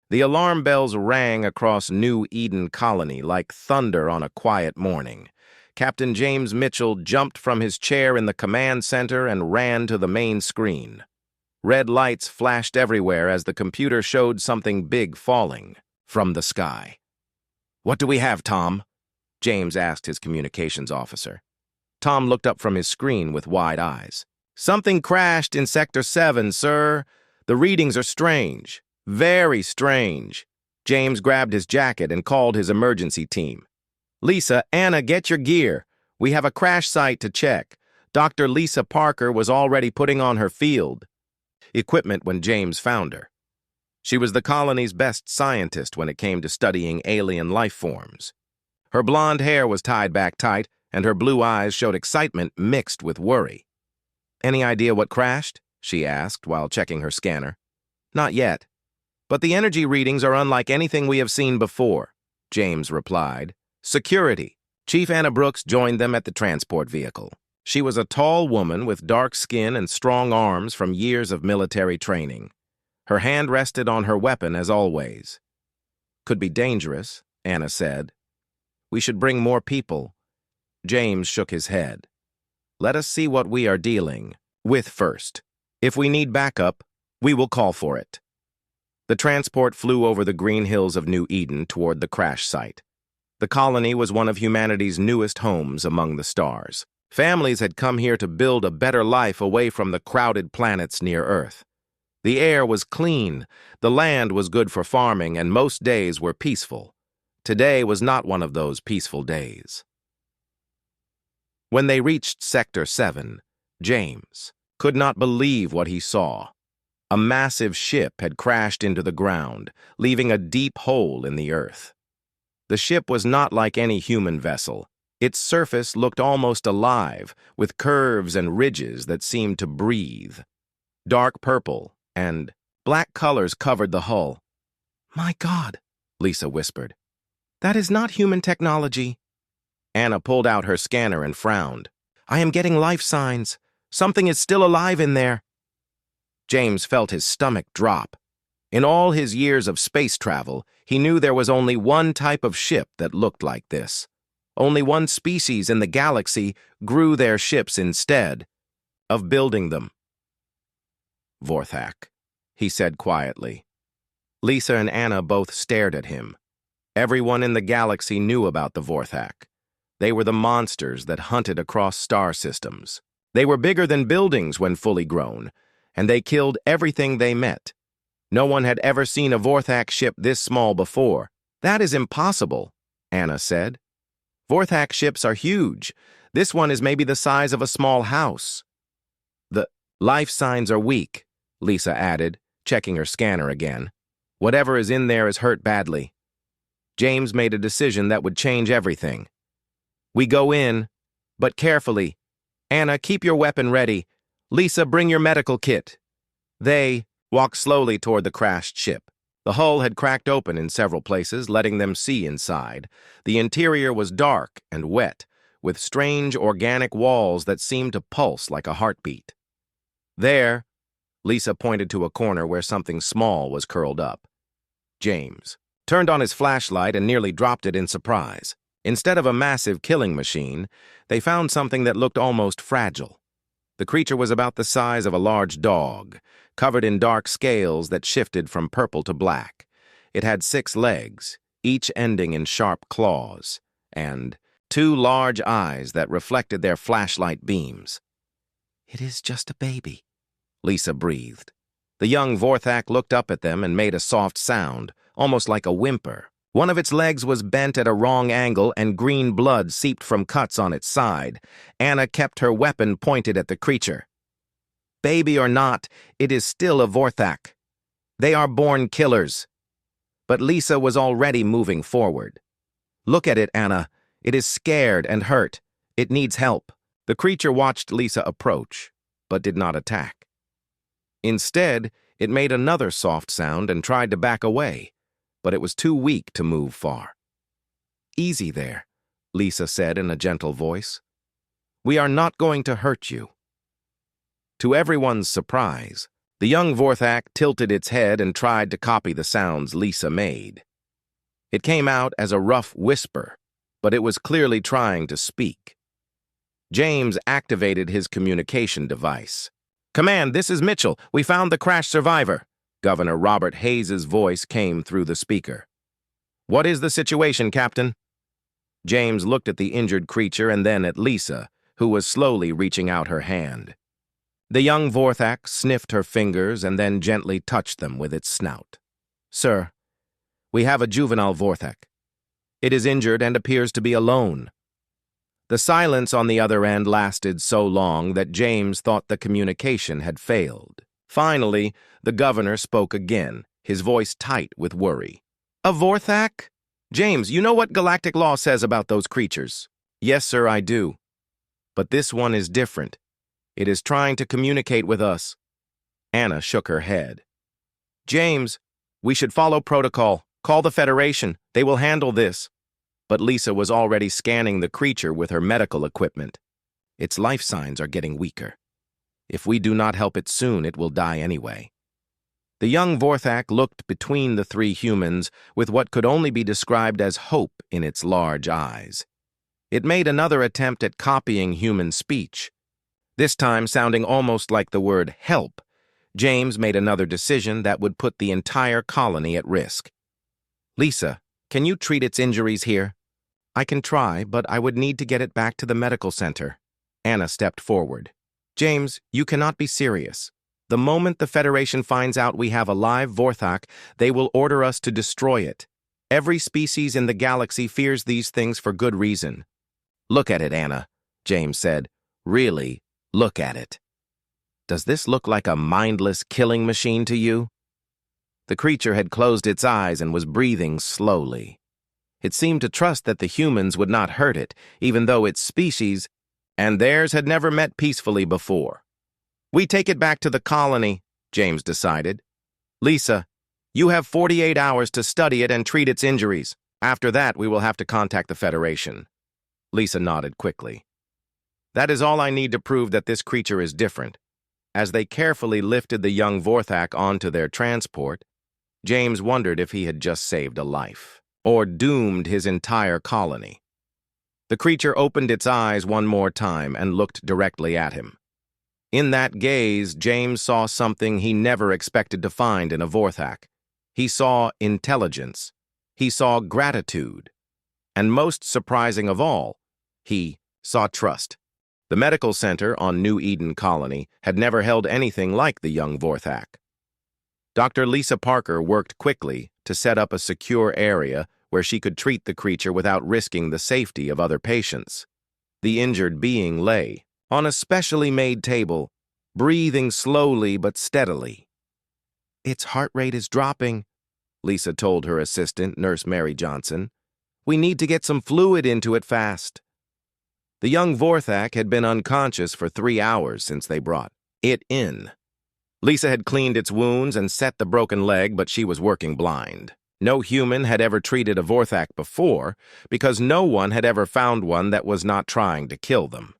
The alarm bells rang across New Eden Colony like thunder on a quiet morning. Captain James Mitchell jumped from his chair in the command center and ran to the main screen. Red lights flashed everywhere as the computer showed something big falling from the sky. "What do we have, Tom?" James asked his communications officer. Tom looked up from his screen with wide eyes. "Something crashed in Sector 7, sir. The readings are strange. Very strange." James grabbed his jacket and called his emergency team. "Lisa, Anna, get your gear. We have a crash site to check. Dr. Lisa Parker was already putting on her field equipment when James found her. She was the colony's best scientist when it came to studying alien life forms. Her blonde hair was tied back tight, and her blue eyes showed excitement mixed with worry. "Any idea what crashed?" she asked while checking her scanner. "Not yet. But the energy readings are unlike anything we have seen before," James replied. "Security." Chief Anna Brooks joined them at the transport vehicle. She was a tall woman with dark skin and strong arms from years of military training. Her hand rested on her weapon as always. "Could be dangerous," Anna said. "We should bring more people." James shook his head. "Let us see what we are dealing with first. If we need backup, we will call for it." The transport flew over the green hills of New Eden toward the crash site. The colony was one of humanity's newest homes among the stars. Families had come here to build a better life away from the crowded planets near Earth. The air was clean, the land was good for farming, and most days were peaceful. Today was not one of those peaceful days. When they reached Sector 7, James could not believe what he saw. A massive ship had crashed into the ground, leaving a deep hole in the earth. The ship was not like any human vessel. Its surface looked almost alive, with curves and ridges that seemed to breathe. Dark purple and black colors covered the hull. "My God," Lisa whispered. "That is not human technology." Anna pulled out her scanner and frowned. "I am getting life signs. Something is still alive in there." James felt his stomach drop. In all his years of space travel, he knew there was only one type of ship that looked like this. Only one species in the galaxy grew their ships instead of building them. "Vorthak," he said quietly. Lisa and Anna both stared at him. Everyone in the galaxy knew about the Vorthak. They were the monsters that hunted across star systems. They were bigger than buildings when fully grown, and they killed everything they met. No one had ever seen a Vorthak ship this small before. "That is impossible," Anna said. "Vorthak ships are huge. This one is maybe the size of a small house." "The life signs are weak," Lisa added, checking her scanner again. "Whatever is in there is hurt badly." James made a decision that would change everything. "We go in, but carefully. Anna, keep your weapon ready. Lisa, bring your medical kit." They walked slowly toward the crashed ship. The hull had cracked open in several places, letting them see inside. The interior was dark and wet, with strange organic walls that seemed to pulse like a heartbeat. There, Lisa pointed to a corner where something small was curled up. James turned on his flashlight and nearly dropped it in surprise. Instead of a massive killing machine, they found something that looked almost fragile. The creature was about the size of a large dog, covered in dark scales that shifted from purple to black. It had 6 legs, each ending in sharp claws, and 2 large eyes that reflected their flashlight beams. "It is just a baby," Lisa breathed. The young Vorthak looked up at them and made a soft sound, almost like a whimper. One of its legs was bent at a wrong angle and green blood seeped from cuts on its side. Anna kept her weapon pointed at the creature. "Baby or not, it is still a Vorthak. They are born killers." But Lisa was already moving forward. "Look at it, Anna. It is scared and hurt. It needs help." The creature watched Lisa approach, but did not attack. Instead, it made another soft sound and tried to back away, but it was too weak to move far. "Easy there," Lisa said in a gentle voice. "We are not going to hurt you." To everyone's surprise, The young Vorthak tilted its head and tried to copy the sounds Lisa made. It came out as a rough whisper, but it was clearly trying to speak. James activated his communication device. "Command, this is Mitchell. We found the crash survivor." Governor Robert Hayes's voice came through the speaker. "What is the situation, Captain?" James looked at the injured creature and then at Lisa, who was slowly reaching out her hand. The young Vorthak sniffed her fingers and then gently touched them with its snout. "Sir, we have a juvenile Vorthak. It is injured and appears to be alone." The silence on the other end lasted so long that James thought the communication had failed. Finally, the governor spoke again, his voice tight with worry. "A Vorthak? James, you know what galactic law says about those creatures?" "Yes, sir, I do. But this one is different. It is trying to communicate with us." Anna shook her head. "James, we should follow protocol. Call the Federation. They will handle this." But Lisa was already scanning the creature with her medical equipment. "Its life signs are getting weaker. If we do not help it soon, it will die anyway." The young Vorthak looked between the three humans with what could only be described as hope in its large eyes. It made another attempt at copying human speech. This time sounding almost like the word help, James made another decision that would put the entire colony at risk. "Lisa, can you treat its injuries here?" "I can try, but I would need to get it back to the medical center." Anna stepped forward. "James, you cannot be serious. The moment the Federation finds out we have a live Vorthak, they will order us to destroy it. Every species in the galaxy fears these things for good reason." "Look at it, Anna," James said. "Really, look at it. Does this look like a mindless killing machine to you?" The creature had closed its eyes and was breathing slowly. It seemed to trust that the humans would not hurt it, even though its species and theirs had never met peacefully before. "We take it back to the colony," James decided. "Lisa, you have 48 hours to study it and treat its injuries. After that, we will have to contact the Federation." Lisa nodded quickly. "That is all I need to prove that this creature is different." As they carefully lifted the young Vorthak onto their transport, James wondered if he had just saved a life, or doomed his entire colony. The creature opened its eyes one more time and looked directly at him. In that gaze, James saw something he never expected to find in a Vorthak. He saw intelligence. He saw gratitude. And most surprising of all, he saw trust. The medical center on New Eden Colony had never held anything like the young Vorthak. Dr. Lisa Parker worked quickly to set up a secure area where she could treat the creature without risking the safety of other patients. The injured being lay on a specially made table, breathing slowly but steadily. "Its heart rate is dropping," Lisa told her assistant, Nurse Mary Johnson. "We need to get some fluid into it fast." The young Vorthak had been unconscious for 3 hours since they brought it in. Lisa had cleaned its wounds and set the broken leg, but she was working blind. No human had ever treated a Vorthak before, because no one had ever found one that was not trying to kill them.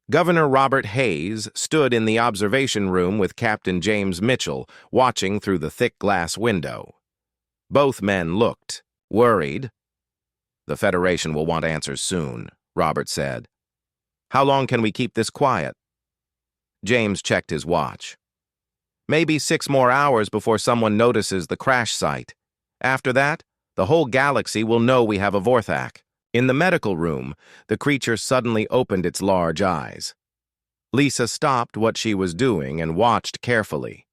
Governor Robert Hayes stood in the observation room with Captain James Mitchell, watching through the thick glass window. Both men looked worried. "The Federation will want answers soon," Robert said. "How long can we keep this quiet?" James checked his watch. "Maybe 6 more hours before someone notices the crash site. After that, the whole galaxy will know we have a Vorthak." In the medical room, the creature suddenly opened its large eyes. Lisa stopped what she was doing and watched carefully.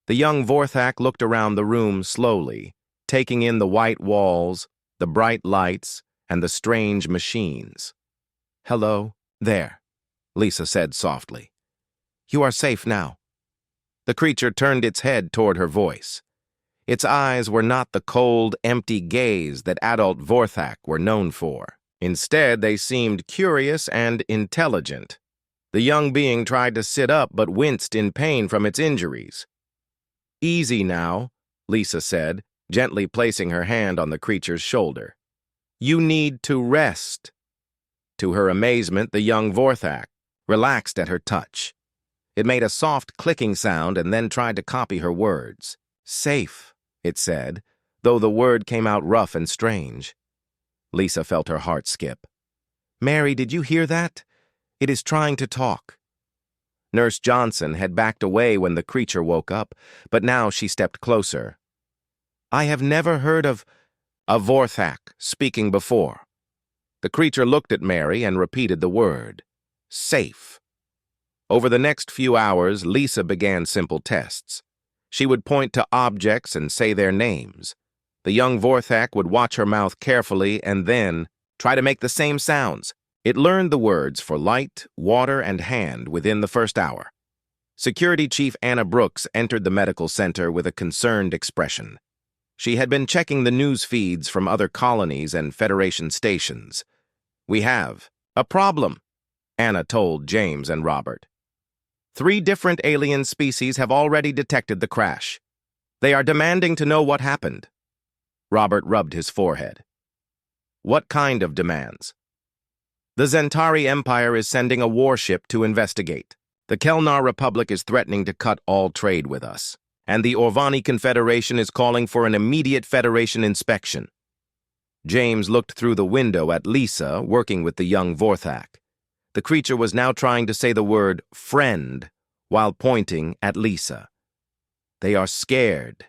The young Vorthak looked around the room slowly, taking in the white walls, the bright lights, and the strange machines. "Hello, there," Lisa said softly. "You are safe now." The creature turned its head toward her voice. Its eyes were not the cold, empty gaze that adult Vorthak were known for. Instead, they seemed curious and intelligent. The young being tried to sit up but winced in pain from its injuries. "Easy now," Lisa said, gently placing her hand on the creature's shoulder. "You need to rest." To her amazement, the young Vorthak relaxed at her touch. It made a soft clicking sound and then tried to copy her words. Safe, it said, though the word came out rough and strange. Lisa felt her heart skip. Mary, did you hear that? It is trying to talk. Nurse Johnson had backed away when the creature woke up, but now she stepped closer. I have never heard of a Vorthak speaking before. The creature looked at Mary and repeated the word. Safe. Over the next few hours, Lisa began simple tests. She would point to objects and say their names. The young Vorthak would watch her mouth carefully and then try to make the same sounds. It learned the words for light, water, and hand within the first hour. Security Chief Anna Brooks entered the medical center with a concerned expression. She had been checking the news feeds from other colonies and Federation stations. We have a problem, Anna told James and Robert. 3 different alien species have already detected the crash. They are demanding to know what happened. Robert rubbed his forehead. What kind of demands? The Zentari Empire is sending a warship to investigate. The Kelnar Republic is threatening to cut all trade with us. And the Orvani Confederation is calling for an immediate Federation inspection. James looked through the window at Lisa, working with the young Vorthak. The creature was now trying to say the word friend while pointing at Lisa. They are scared,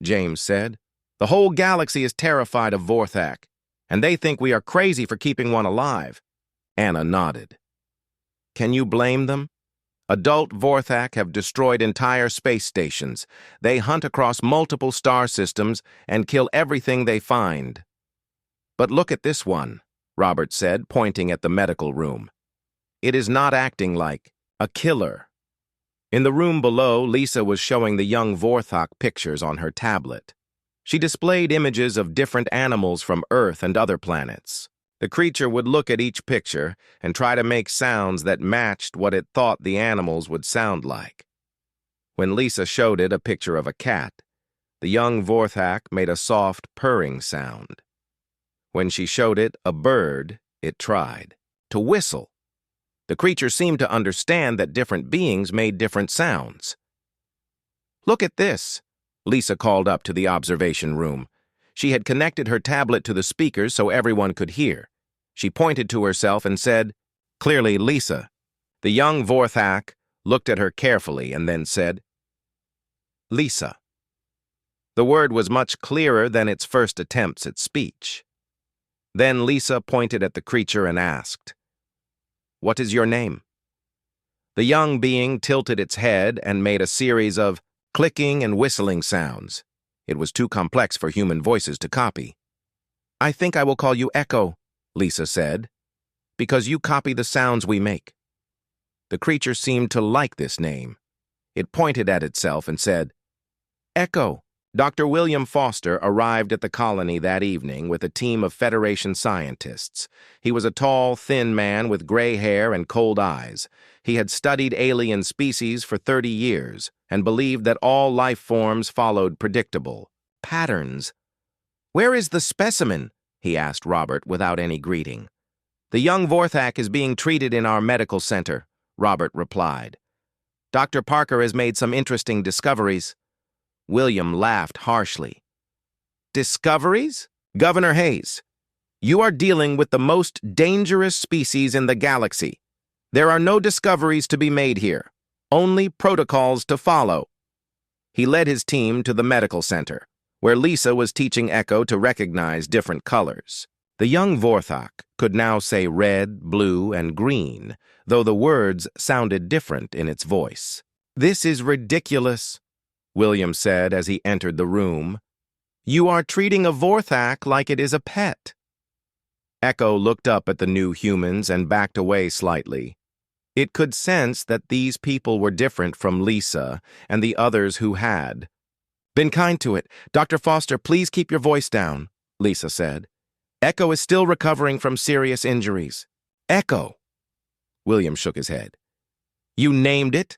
James said. The whole galaxy is terrified of Vorthak, and they think we are crazy for keeping one alive. Anna nodded. Can you blame them? Adult Vorthak have destroyed entire space stations. They hunt across multiple star systems and kill everything they find. But look at this one, Robert said, pointing at the medical room. It is not acting like a killer. In the room below, Lisa was showing the young Vorthak pictures on her tablet. She displayed images of different animals from Earth and other planets. The creature would look at each picture and try to make sounds that matched what it thought the animals would sound like. When Lisa showed it a picture of a cat, the young Vorthak made a soft purring sound. When she showed it a bird, it tried to whistle. The creature seemed to understand that different beings made different sounds. Look at this, Lisa called up to the observation room. She had connected her tablet to the speakers so everyone could hear. She pointed to herself and said, clearly, Lisa. The young Vorthak looked at her carefully and then said, Lisa. The word was much clearer than its first attempts at speech. Then Lisa pointed at the creature and asked, What is your name? The young being tilted its head and made a series of clicking and whistling sounds. It was too complex for human voices to copy. I think I will call you Echo, Lisa said, because you copy the sounds we make. The creature seemed to like this name. It pointed at itself and said, Echo. Dr. William Foster arrived at the colony that evening with a team of Federation scientists. He was a tall, thin man with gray hair and cold eyes. He had studied alien species for 30 years and believed that all life forms followed predictable patterns. Where is the specimen? He asked Robert without any greeting. The young Vorthak is being treated in our medical center, Robert replied. Dr. Parker has made some interesting discoveries. William laughed harshly. Discoveries? Governor Hayes, you are dealing with the most dangerous species in the galaxy. There are no discoveries to be made here, only protocols to follow. He led his team to the medical center, where Lisa was teaching Echo to recognize different colors. The young Vorthak could now say red, blue, and green, though the words sounded different in its voice. This is ridiculous, William said as he entered the room. You are treating a Vorthak like it is a pet. Echo looked up at the new humans and backed away slightly. It could sense that these people were different from Lisa and the others who had. Been kind to it. Dr. Foster, please keep your voice down, Lisa said. Echo is still recovering from serious injuries. Echo. William shook his head. You named it?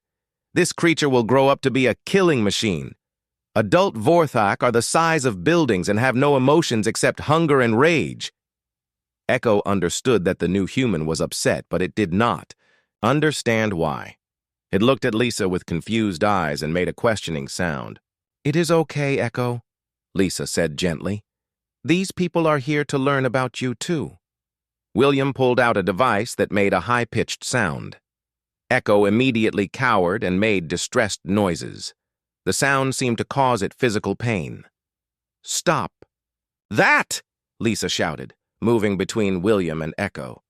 This creature will grow up to be a killing machine. Adult Vorthak are the size of buildings and have no emotions except hunger and rage. Echo understood that the new human was upset, but it did not understand why. It looked at Lisa with confused eyes and made a questioning sound. "It is okay, Echo," Lisa said gently. "These people are here to learn about you, too." William pulled out a device that made a high-pitched sound. Echo immediately cowered and made distressed noises. The sound seemed to cause it physical pain. "Stop." "That!" Lisa shouted, moving between William and Echo.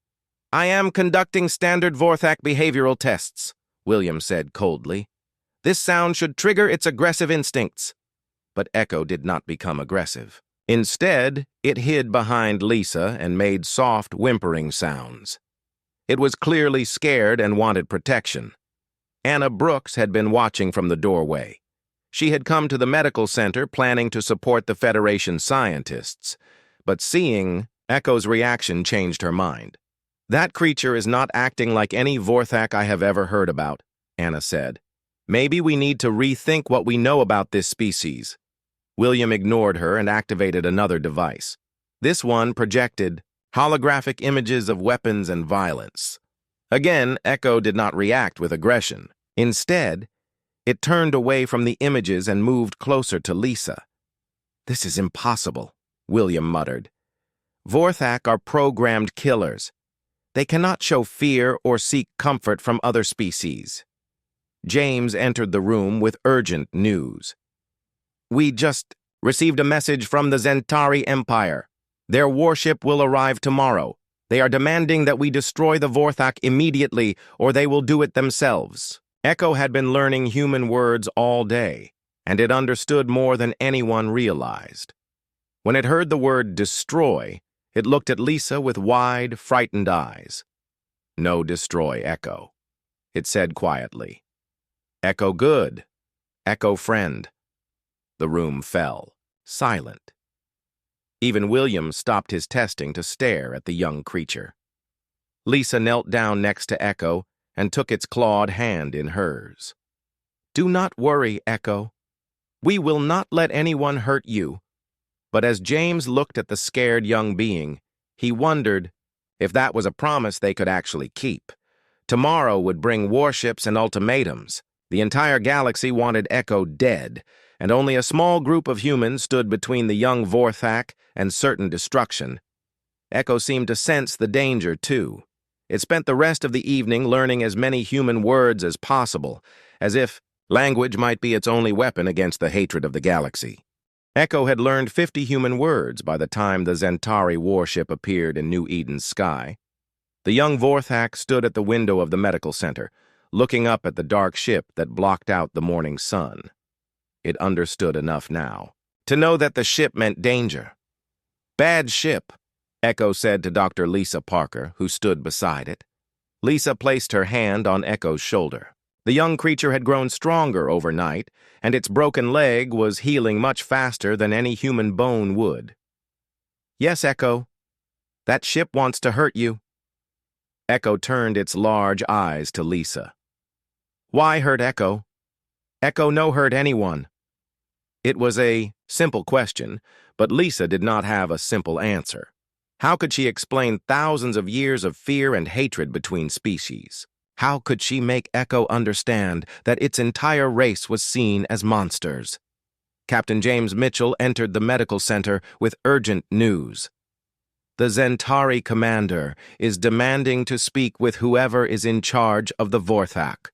"I am conducting standard Vorthak behavioral tests," William said coldly. "This sound should trigger its aggressive instincts." But Echo did not become aggressive. Instead, it hid behind Lisa and made soft, whimpering sounds. It was clearly scared and wanted protection. Anna Brooks had been watching from the doorway. She had come to the medical center planning to support the Federation scientists, but seeing Echo's reaction changed her mind. "That creature is not acting like any Vorthak I have ever heard about," Anna said. "Maybe we need to rethink what we know about this species." William ignored her and activated another device. This one projected holographic images of weapons and violence. Again, Echo did not react with aggression. Instead, it turned away from the images and moved closer to Lisa. "This is impossible," William muttered. "Vorthak are programmed killers. They cannot show fear or seek comfort from other species." James entered the room with urgent news. "We just received a message from the Zentari Empire. Their warship will arrive tomorrow. They are demanding that we destroy the Vorthak immediately, or they will do it themselves." Echo had been learning human words all day, and it understood more than anyone realized. When it heard the word destroy, it looked at Lisa with wide, frightened eyes. "No destroy, Echo," it said quietly. "Echo good. Echo friend." The room fell, silent. Even William stopped his testing to stare at the young creature. Lisa knelt down next to Echo and took its clawed hand in hers. "Do not worry, Echo. We will not let anyone hurt you." But as James looked at the scared young being, he wondered if that was a promise they could actually keep. Tomorrow would bring warships and ultimatums. The entire galaxy wanted Echo dead, and only a small group of humans stood between the young Vorthak and certain destruction. Echo seemed to sense the danger, too. It spent the rest of the evening learning as many human words as possible, as if language might be its only weapon against the hatred of the galaxy. Echo had learned 50 human words by the time the Zentari warship appeared in New Eden's sky. The young Vorthak stood at the window of the medical center, looking up at the dark ship that blocked out the morning sun. It understood enough now to know that the ship meant danger. "Bad ship," Echo said to Dr. Lisa Parker, who stood beside it. Lisa placed her hand on Echo's shoulder. The young creature had grown stronger overnight, and its broken leg was healing much faster than any human bone would. "Yes, Echo. That ship wants to hurt you." Echo turned its large eyes to Lisa. "Why hurt Echo? Echo no hurt anyone." It was a simple question, but Lisa did not have a simple answer. How could she explain thousands of years of fear and hatred between species? How could she make Echo understand that its entire race was seen as monsters? Captain James Mitchell entered the medical center with urgent news. "The Zentari commander is demanding to speak with whoever is in charge of the Vorthak.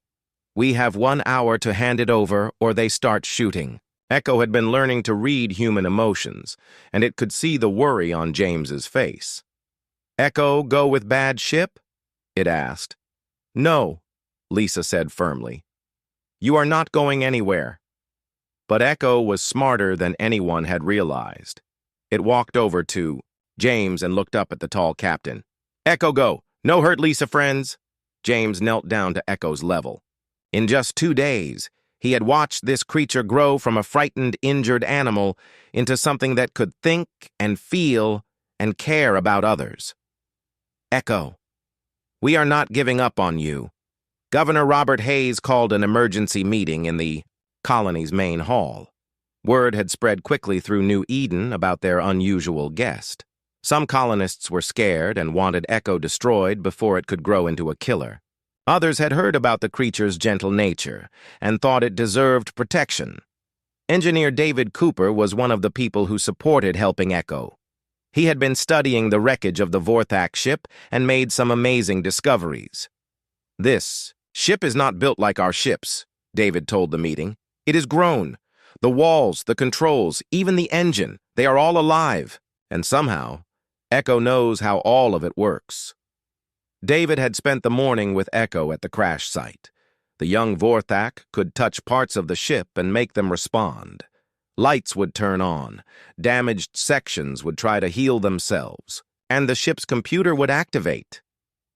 We have 1 hour to hand it over, or they start shooting." Echo had been learning to read human emotions, and it could see the worry on James's face. "Echo go with bad ship?" it asked. "No," Lisa said firmly. "You are not going anywhere." But Echo was smarter than anyone had realized. It walked over to James and looked up at the tall captain. "Echo go. No hurt, Lisa friends." James knelt down to Echo's level. In just 2 days, he had watched this creature grow from a frightened, injured animal into something that could think and feel and care about others. "Echo, we are not giving up on you." Governor Robert Hayes called an emergency meeting in the colony's main hall. Word had spread quickly through New Eden about their unusual guest. Some colonists were scared and wanted Echo destroyed before it could grow into a killer. Others had heard about the creature's gentle nature and thought it deserved protection. Engineer David Cooper was one of the people who supported helping Echo. He had been studying the wreckage of the Vorthak ship and made some amazing discoveries. "This ship is not built like our ships," David told the meeting. "It is grown. The walls, the controls, even the engine, they are all alive. And somehow, Echo knows how all of it works." David had spent the morning with Echo at the crash site. The young Vorthak could touch parts of the ship and make them respond. Lights would turn on, damaged sections would try to heal themselves, and the ship's computer would activate.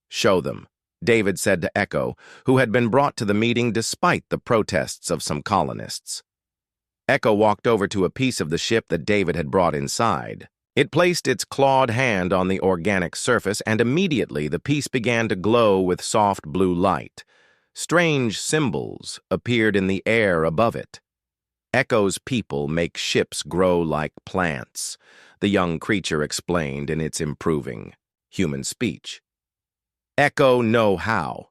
"Show them," David said to Echo, who had been brought to the meeting despite the protests of some colonists. Echo walked over to a piece of the ship that David had brought inside. It placed its clawed hand on the organic surface, and immediately the piece began to glow with soft blue light. Strange symbols appeared in the air above it. "Echo's people make ships grow like plants," the young creature explained in its improving human speech. "Echo know how.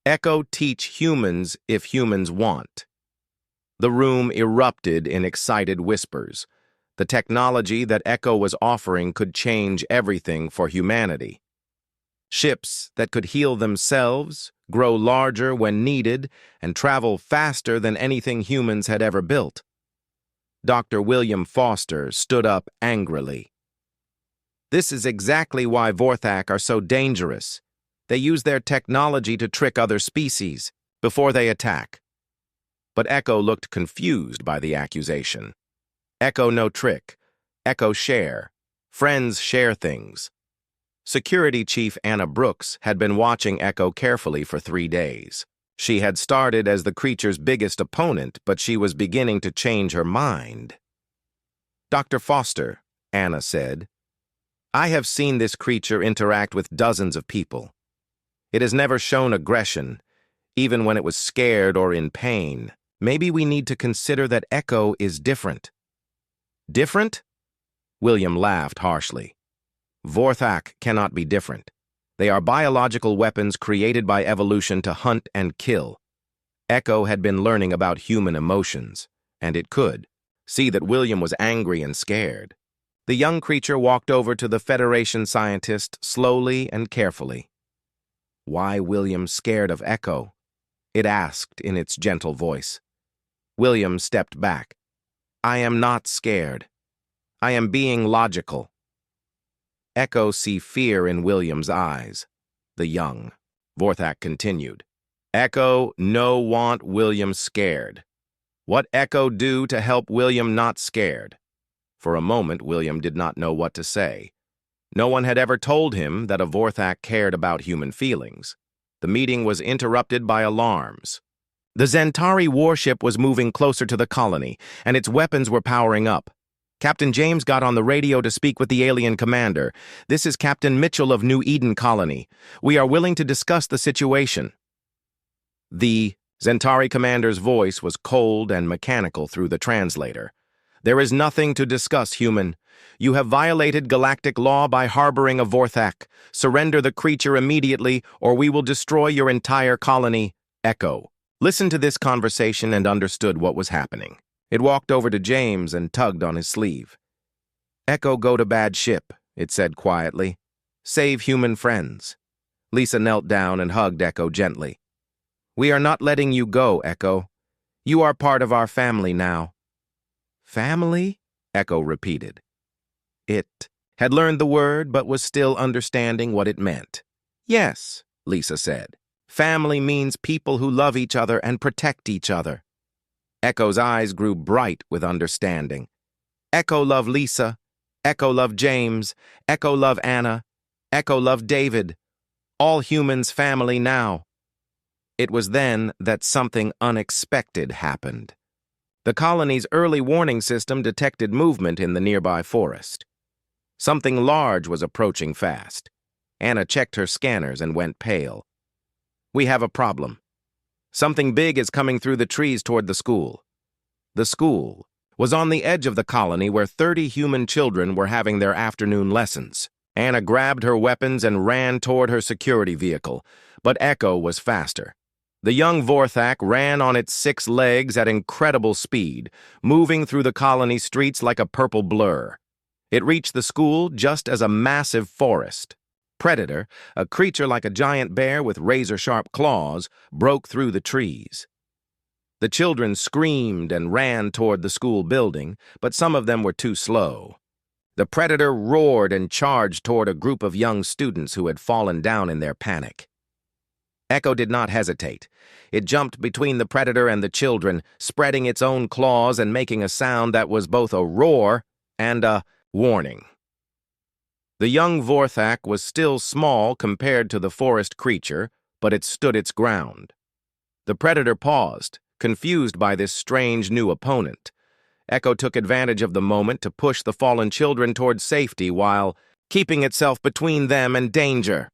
Echo teach humans if humans want." The room erupted in excited whispers. The technology that Echo was offering could change everything for humanity. Ships that could heal themselves, grow larger when needed, and travel faster than anything humans had ever built. Dr. William Foster stood up angrily. "This is exactly why Vorthak are so dangerous. They use their technology to trick other species before they attack." But Echo looked confused by the accusation. "Echo no trick. Echo share. Friends share things." Security Chief Anna Brooks had been watching Echo carefully for 3 days. She had started as the creature's biggest opponent, but she was beginning to change her mind. "Dr. Foster," Anna said, "I have seen this creature interact with dozens of people. It has never shown aggression, even when it was scared or in pain. Maybe we need to consider that Echo is different." "Different?" William laughed harshly. "Vorthak cannot be different. They are biological weapons created by evolution to hunt and kill." Echo had been learning about human emotions, and it could see that William was angry and scared. The young creature walked over to the Federation scientist slowly and carefully. "Why William scared of Echo?" it asked in its gentle voice. William stepped back. "I am not scared. I am being logical." Echo see fear in William's eyes. The young Vorthak continued. "Echo no want William scared. What Echo do to help William not scared?" For a moment, William did not know what to say. No one had ever told him that a Vorthak cared about human feelings. The meeting was interrupted by alarms. The Zentari warship was moving closer to the colony, and its weapons were powering up. Captain James got on the radio to speak with the alien commander. "This is Captain Mitchell of New Eden Colony. We are willing to discuss the situation." The Zentari commander's voice was cold and mechanical through the translator. "There is nothing to discuss, human. You have violated galactic law by harboring a Vorthak. Surrender the creature immediately, or we will destroy your entire colony." Echo listened to this conversation and understood what was happening. It walked over to James and tugged on his sleeve. "Echo go to bad ship," it said quietly. "Save human friends." Lisa knelt down and hugged Echo gently. "We are not letting you go, Echo. You are part of our family now." "Family?" Echo repeated. It had learned the word but was still understanding what it meant. "Yes," Lisa said. "Family means people who love each other and protect each other." Echo's eyes grew bright with understanding. "Echo love Lisa. Echo love James. Echo love Anna. Echo love David. All humans family now." It was then that something unexpected happened. The colony's early warning system detected movement in the nearby forest. Something large was approaching fast. Anna checked her scanners and went pale. "We have a problem. Something big is coming through the trees toward the school." The school was on the edge of the colony where 30 human children were having their afternoon lessons. Anna grabbed her weapons and ran toward her security vehicle, but Echo was faster. The young Vorthak ran on its 6 legs at incredible speed, moving through the colony streets like a purple blur. It reached the school just as a massive forest. Predator, a creature like a giant bear with razor-sharp claws, broke through the trees. The children screamed and ran toward the school building, but some of them were too slow. The predator roared and charged toward a group of young students who had fallen down in their panic. Echo did not hesitate. It jumped between the predator and the children, spreading its own claws and making a sound that was both a roar and a warning. The young Vorthak was still small compared to the forest creature, but it stood its ground. The predator paused, confused by this strange new opponent. Echo took advantage of the moment to push the fallen children toward safety while keeping itself between them and danger.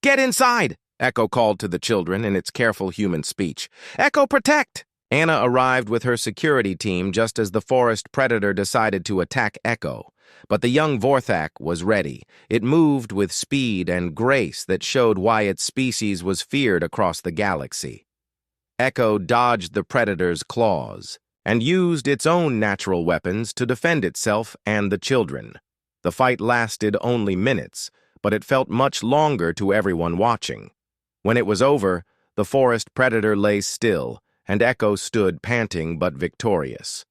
"Get inside!" Echo called to the children in its careful human speech. "Echo, protect!" Anna arrived with her security team just as the forest predator decided to attack Echo. But the young Vorthak was ready. It moved with speed and grace that showed why its species was feared across the galaxy. Echo dodged the predator's claws and used its own natural weapons to defend itself and the children. The fight lasted only minutes, but it felt much longer to everyone watching. When it was over, the forest predator lay still, and Echo stood panting but victorious.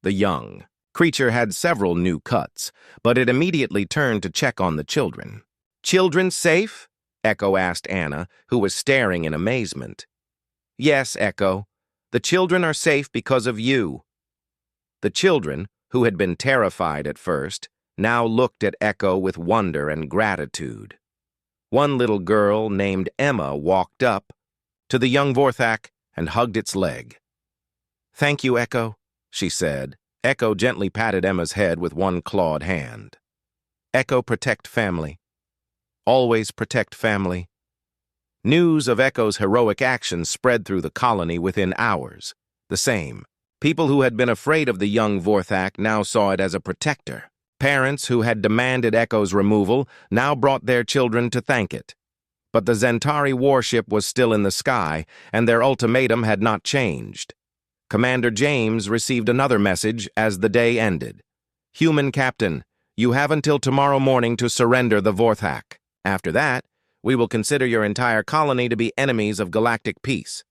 The young creature had several new cuts, but it immediately turned to check on the children. "Children safe?" Echo asked Anna, who was staring in amazement. "Yes, Echo. The children are safe because of you." The children, who had been terrified at first, now looked at Echo with wonder and gratitude. One little girl named Emma walked up to the young Vorthak and hugged its leg. "Thank you, Echo," she said. Echo gently patted Emma's head with one clawed hand. "Echo, protect family. Always protect family." News of Echo's heroic actions spread through the colony within hours. The same. People who had been afraid of the young Vorthak now saw it as a protector. Parents who had demanded Echo's removal now brought their children to thank it. But the Zentari warship was still in the sky, and their ultimatum had not changed. Commander James received another message as the day ended. "Human Captain, you have until tomorrow morning to surrender the Vorthak. After that, we will consider your entire colony to be enemies of galactic peace."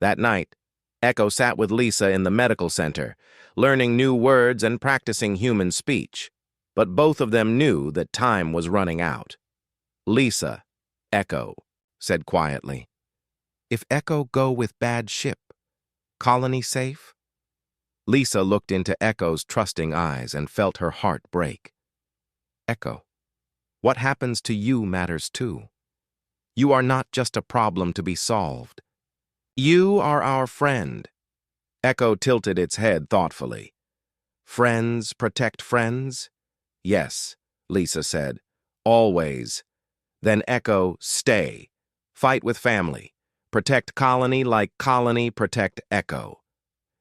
That night, Echo sat with Lisa in the medical center, learning new words and practicing human speech. But both of them knew that time was running out. "Lisa," Echo said quietly, "if Echo go with bad ship, colony safe?" Lisa looked into Echo's trusting eyes and felt her heart break. "Echo, what happens to you matters too. You are not just a problem to be solved. You are our friend." Echo tilted its head thoughtfully. "Friends protect friends?" "Yes," Lisa said. "Always." "Then Echo, stay. Fight with family. Protect colony like colony protect Echo."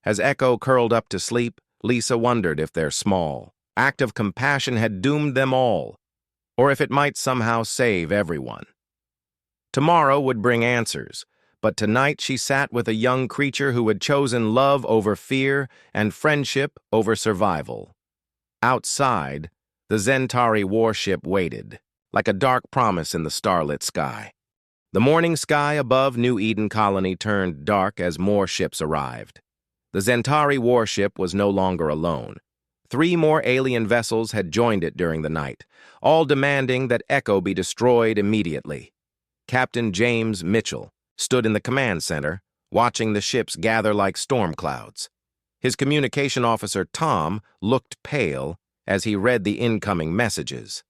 As Echo curled up to sleep, Lisa wondered if their small act of compassion had doomed them all, or if it might somehow save everyone. Tomorrow would bring answers, but tonight she sat with a young creature who had chosen love over fear and friendship over survival. Outside, the Zentari warship waited, like a dark promise in the starlit sky. The morning sky above New Eden Colony turned dark as more ships arrived. The Zentari warship was no longer alone. 3 more alien vessels had joined it during the night, all demanding that Echo be destroyed immediately. Captain James Mitchell stood in the command center, watching the ships gather like storm clouds. His communication officer, Tom, looked pale as he read the incoming messages.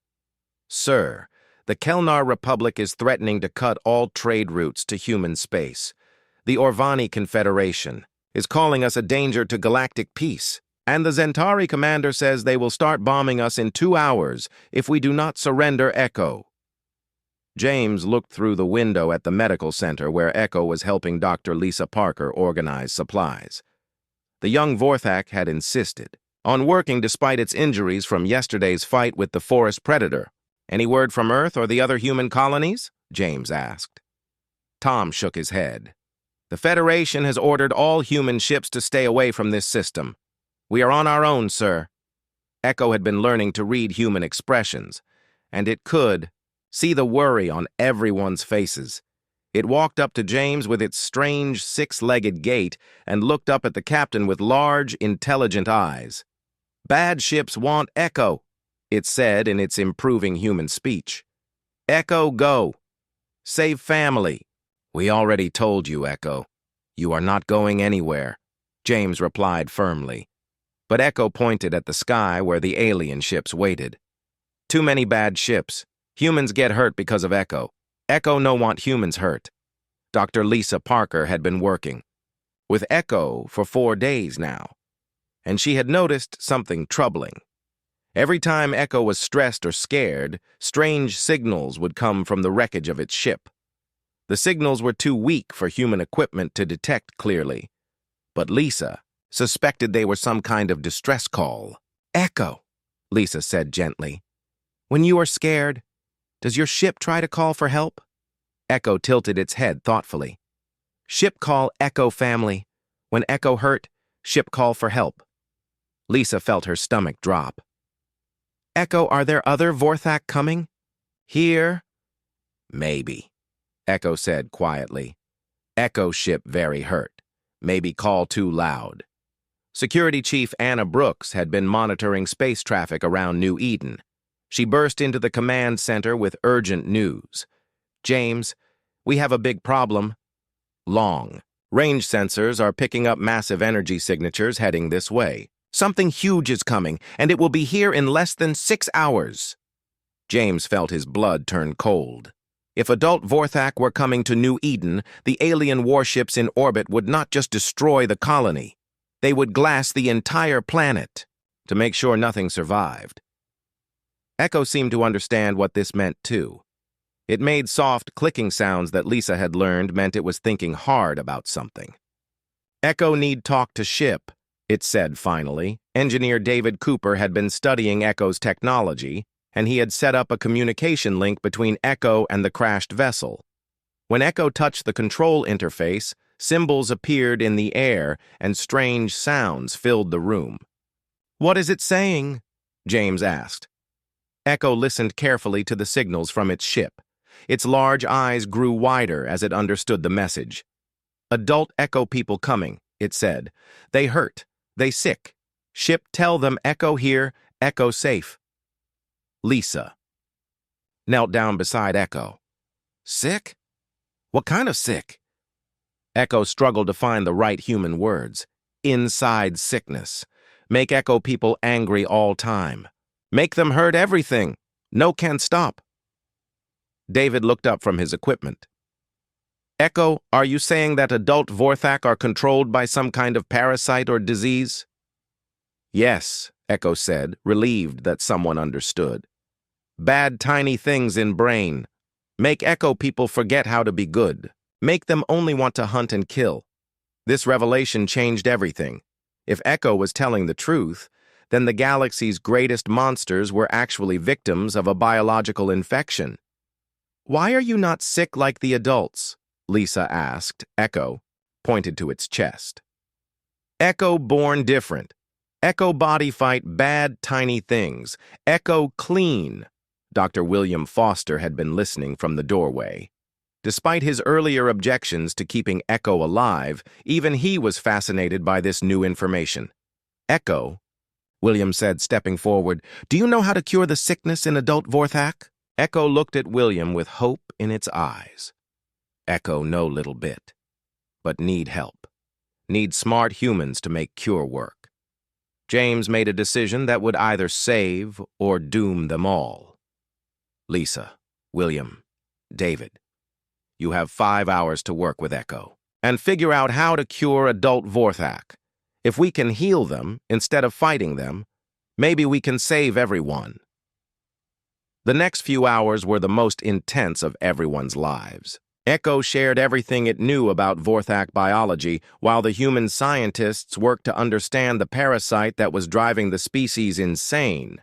"Sir, the Kelnar Republic is threatening to cut all trade routes to human space. The Orvani Confederation is calling us a danger to galactic peace, and the Zentari commander says they will start bombing us in 2 hours if we do not surrender Echo." James looked through the window at the medical center where Echo was helping Dr. Lisa Parker organize supplies. The young Vorthak had insisted on working despite its injuries from yesterday's fight with the forest predator. "Any word from Earth or the other human colonies?" James asked. Tom shook his head. The Federation has ordered all human ships to stay away from this system. We are on our own, sir. Echo had been learning to read human expressions, and it could see the worry on everyone's faces. It walked up to James with its strange six-legged gait and looked up at the captain with large, intelligent eyes. Bad ships want Echo, it said in its improving human speech. Echo, go. Save family. We already told you, Echo. You are not going anywhere, James replied firmly. But Echo pointed at the sky where the alien ships waited. Too many bad ships. Humans get hurt because of Echo. Echo no want humans hurt. Dr. Lisa Parker had been working with Echo for 4 days now, and she had noticed something troubling. Every time Echo was stressed or scared, strange signals would come from the wreckage of its ship. The signals were too weak for human equipment to detect clearly, but Lisa suspected they were some kind of distress call. Echo, Lisa said gently. When you are scared, does your ship try to call for help? Echo tilted its head thoughtfully. Ship call Echo family. When Echo hurt, ship call for help. Lisa felt her stomach drop. Echo, are there other Vorthak coming? Here? Maybe, Echo said quietly. Echo ship very hurt. Maybe call too loud. Security Chief Anna Brooks had been monitoring space traffic around New Eden. She burst into the command center with urgent news. James, we have a big problem. Long. Range sensors are picking up massive energy signatures heading this way. Something huge is coming, and it will be here in less than 6 hours. James felt his blood turn cold. If adult Vorthak were coming to New Eden, the alien warships in orbit would not just destroy the colony. They would glass the entire planet to make sure nothing survived. Echo seemed to understand what this meant, too. It made soft, clicking sounds that Lisa had learned meant it was thinking hard about something. Echo need talk to ship, it said finally. Engineer David Cooper had been studying Echo's technology, and he had set up a communication link between Echo and the crashed vessel. When Echo touched the control interface, symbols appeared in the air and strange sounds filled the room. What is it saying? James asked. Echo listened carefully to the signals from its ship. Its large eyes grew wider as it understood the message. Adult Echo people coming, it said. They hurt. They sick. Ship tell them Echo here, Echo safe. Lisa knelt down beside Echo. Sick? What kind of sick? Echo struggled to find the right human words. Inside sickness. Make Echo people angry all time. Make them hurt everything. No can stop. David looked up from his equipment. Echo, are you saying that adult Vorthak are controlled by some kind of parasite or disease? Yes, Echo said, relieved that someone understood. Bad tiny things in brain. Make Echo people forget how to be good. Make them only want to hunt and kill. This revelation changed everything. If Echo was telling the truth, then the galaxy's greatest monsters were actually victims of a biological infection. Why are you not sick like the adults? Lisa asked. Echo pointed to its chest. Echo born different. Echo body fight bad tiny things. Echo clean. Dr. William Foster had been listening from the doorway. Despite his earlier objections to keeping Echo alive, even he was fascinated by this new information. Echo, William said, stepping forward, do you know how to cure the sickness in adult Vorthak? Echo looked at William with hope in its eyes. Echo know little bit, but need help. Need smart humans to make cure work. James made a decision that would either save or doom them all. Lisa, William, David, you have 5 hours to work with Echo and figure out how to cure adult Vorthak. If we can heal them instead of fighting them, maybe we can save everyone. The next few hours were the most intense of everyone's lives. Echo shared everything it knew about Vorthak biology, while the human scientists worked to understand the parasite that was driving the species insane.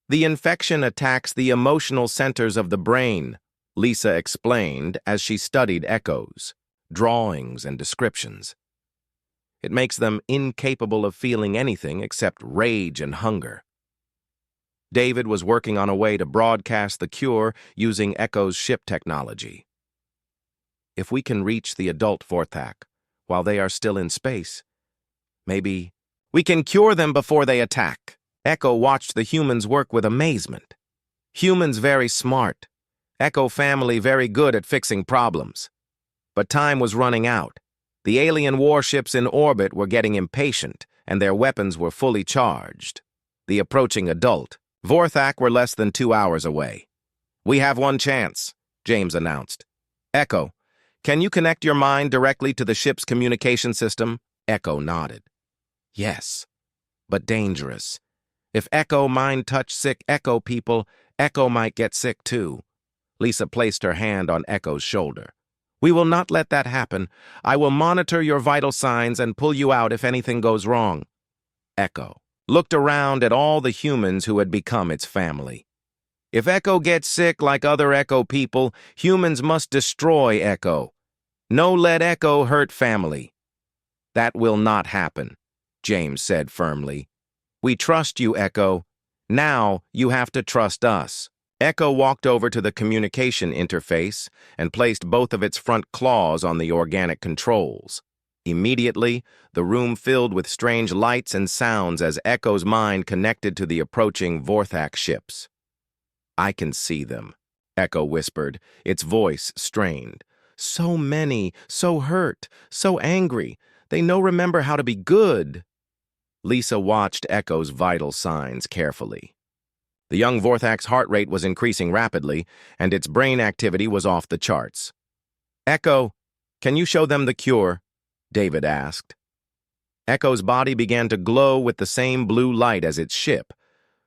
The infection attacks the emotional centers of the brain, Lisa explained as she studied echoes, drawings, and descriptions. It makes them incapable of feeling anything except rage and hunger. David was working on a way to broadcast the cure using Echo's ship technology. If we can reach the adult Vorthak while they are still in space, maybe we can cure them before they attack. Echo watched the humans work with amazement. Humans very smart. Echo family very good at fixing problems. But time was running out. The alien warships in orbit were getting impatient, and their weapons were fully charged. The approaching adult Vorthak were less than 2 hours away. "We have one chance," James announced. "Echo, can you connect your mind directly to the ship's communication system?" Echo nodded. "Yes, but dangerous. If Echo mind touch sick Echo people, Echo might get sick too." Lisa placed her hand on Echo's shoulder. "We will not let that happen. I will monitor your vital signs and pull you out if anything goes wrong." Echo looked around at all the humans who had become its family. "If Echo gets sick like other Echo people, humans must destroy Echo. No let Echo hurt family." "That will not happen," James said firmly. "We trust you, Echo. Now you have to trust us." Echo walked over to the communication interface and placed both of its front claws on the organic controls. Immediately, the room filled with strange lights and sounds as Echo's mind connected to the approaching Vorthak ships. "I can see them," Echo whispered, its voice strained. "So many, so hurt, so angry. They no remember how to be good." Lisa watched Echo's vital signs carefully. The young Vorthak's heart rate was increasing rapidly, and its brain activity was off the charts. "Echo, can you show them the cure?" David asked. Echo's body began to glow with the same blue light as its ship.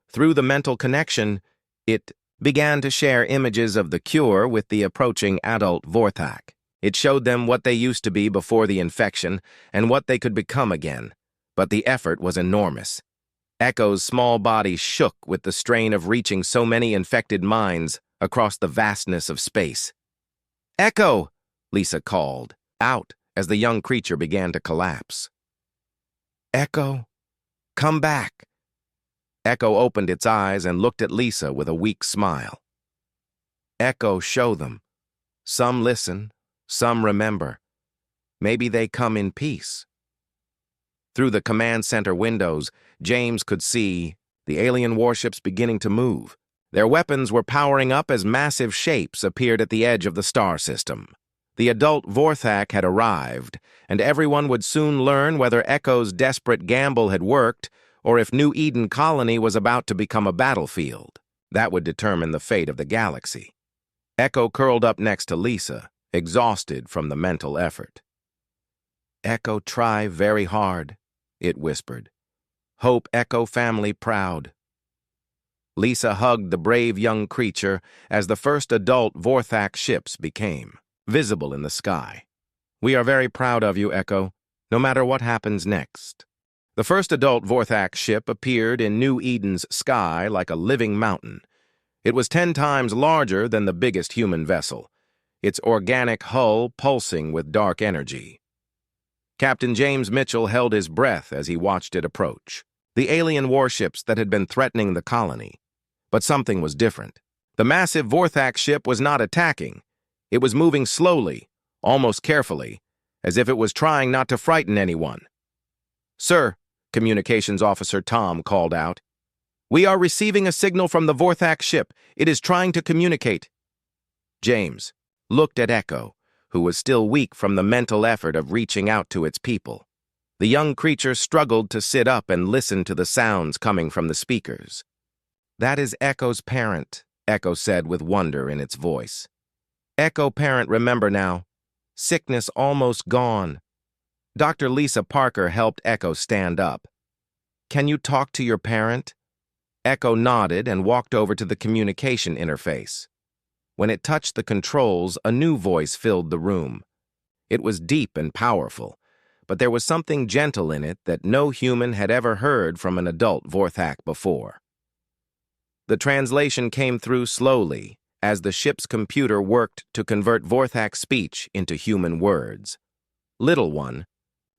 Through the mental connection, it began to share images of the cure with the approaching adult Vorthak. It showed them what they used to be before the infection and what they could become again, but the effort was enormous. Echo's small body shook with the strain of reaching so many infected minds across the vastness of space. "Echo!" Lisa called out as the young creature began to collapse. "Echo, come back." Echo opened its eyes and looked at Lisa with a weak smile. "Echo, show them. Some listen, some remember. Maybe they come in peace." Through the command center windows, James could see the alien warships beginning to move. Their weapons were powering up as massive shapes appeared at the edge of the star system. The adult Vorthak had arrived, and everyone would soon learn whether Echo's desperate gamble had worked or if New Eden Colony was about to become a battlefield. That would determine the fate of the galaxy. Echo curled up next to Lisa, exhausted from the mental effort. "Echo try very hard," it whispered. "Hope Echo family proud." Lisa hugged the brave young creature as the first adult Vorthak ships became visible in the sky. "We are very proud of you, Echo, no matter what happens next." The first adult Vorthak ship appeared in New Eden's sky like a living mountain. It was 10 times larger than the biggest human vessel, its organic hull pulsing with dark energy. Captain James Mitchell held his breath as he watched it approach. The alien warships that had been threatening the colony. But something was different. The massive Vorthak ship was not attacking. It was moving slowly, almost carefully, as if it was trying not to frighten anyone. "Sir," Communications Officer Tom called out, "we are receiving a signal from the Vorthak ship. It is trying to communicate." James looked at Echo, who was still weak from the mental effort of reaching out to its people. The young creature struggled to sit up and listen to the sounds coming from the speakers. "That is Echo's parent," Echo said with wonder in its voice. "Echo parent remember now. Sickness almost gone." Dr. Lisa Parker helped Echo stand up. "Can you talk to your parent?" Echo nodded and walked over to the communication interface. When it touched the controls, a new voice filled the room. It was deep and powerful, but there was something gentle in it that no human had ever heard from an adult Vorthak before. The translation came through slowly, as the ship's computer worked to convert Vorthak's speech into human words. "Little one,"